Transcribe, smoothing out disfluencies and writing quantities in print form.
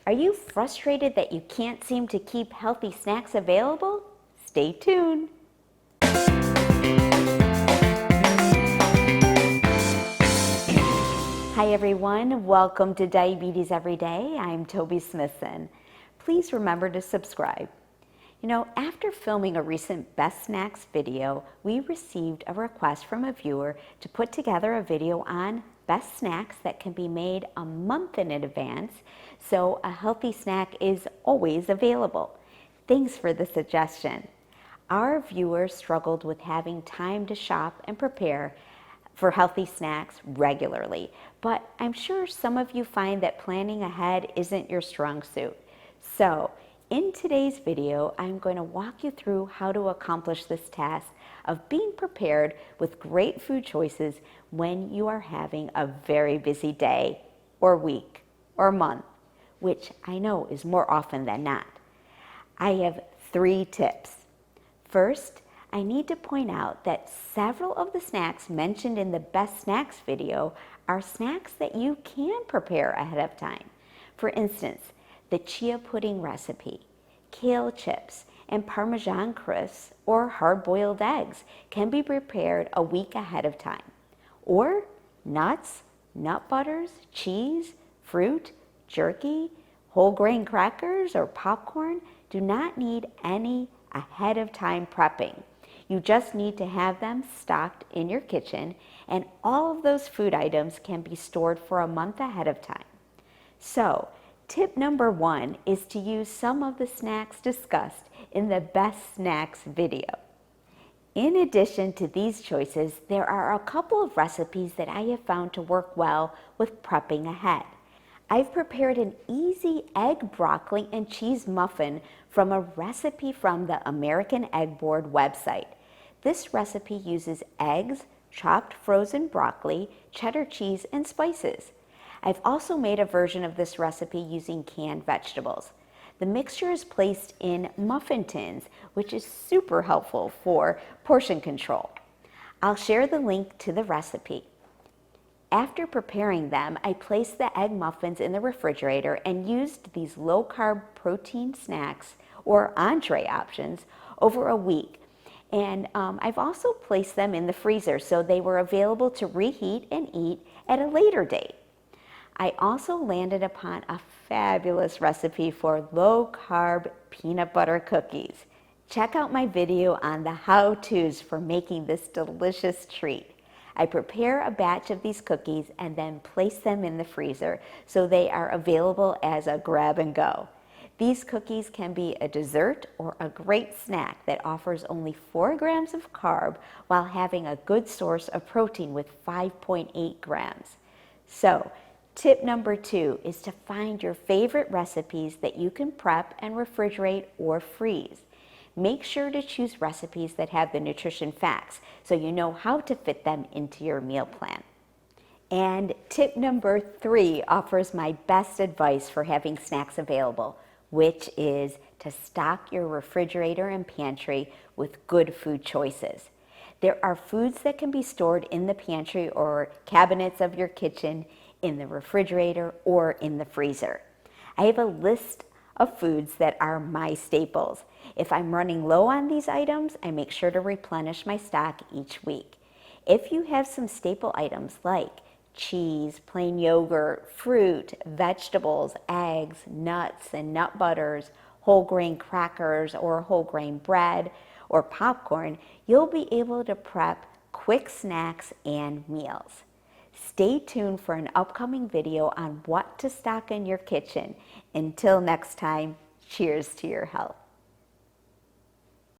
Are you frustrated that you can't seem to keep healthy snacks available? Stay tuned. Hi everyone, welcome to Diabetes Every Day. I'm Toby Smithson. Please remember to subscribe. After filming a recent Best Snacks video, we received a request from a viewer to put together a video on best snacks that can be made a month in advance, so a healthy snack is always available. Thanks for the suggestion. Our viewer struggled with having time to shop and prepare for healthy snacks regularly, but I'm sure some of you find that planning ahead isn't your strong suit. So, in today's video, I'm going to walk you through how to accomplish this task of being prepared with great food choices when you are having a very busy day or week or month, which I know is more often than not. I have 3 tips. First, I need to point out that several of the snacks mentioned in the Best Snacks video are snacks that you can prepare ahead of time. For instance, the chia pudding recipe, kale chips, and Parmesan crisps or hard-boiled eggs can be prepared a week ahead of time. Or nuts, nut butters, cheese, fruit, jerky, whole grain crackers, or popcorn do not need any ahead of time prepping. You just need to have them stocked in your kitchen, and all of those food items can be stored for a month ahead of time. So, tip number 1 is to use some of the snacks discussed in the Best Snacks video. In addition to these choices, there are a couple of recipes that I have found to work well with prepping ahead. I've prepared an easy egg, broccoli, and cheese muffin from a recipe from the American Egg Board website. This recipe uses eggs, chopped frozen broccoli, cheddar cheese, and spices. I've also made a version of this recipe using canned vegetables. The mixture is placed in muffin tins, which is super helpful for portion control. I'll share the link to the recipe. After preparing them, I placed the egg muffins in the refrigerator and used these low-carb protein snacks or entree options over a week. And I've also placed them in the freezer so they were available to reheat and eat at a later date. I also landed upon a fabulous recipe for low-carb peanut butter cookies. Check out my video on the how-tos for making this delicious treat. I prepare a batch of these cookies and then place them in the freezer so they are available as a grab and go. These cookies can be a dessert or a great snack that offers only 4 grams of carb while having a good source of protein with 5.8 grams. So, tip number 2 is to find your favorite recipes that you can prep and refrigerate or freeze. Make sure to choose recipes that have the nutrition facts so you know how to fit them into your meal plan. And tip number 3 offers my best advice for having snacks available, which is to stock your refrigerator and pantry with good food choices. There are foods that can be stored in the pantry or cabinets of your kitchen, in the refrigerator, or in the freezer. I have a list of foods that are my staples. If I'm running low on these items, I make sure to replenish my stock each week. If you have some staple items like cheese, plain yogurt, fruit, vegetables, eggs, nuts and nut butters, whole grain crackers or whole grain bread or popcorn, you'll be able to prep quick snacks and meals. Stay tuned for an upcoming video on what to stock in your kitchen. Until next time, cheers to your health.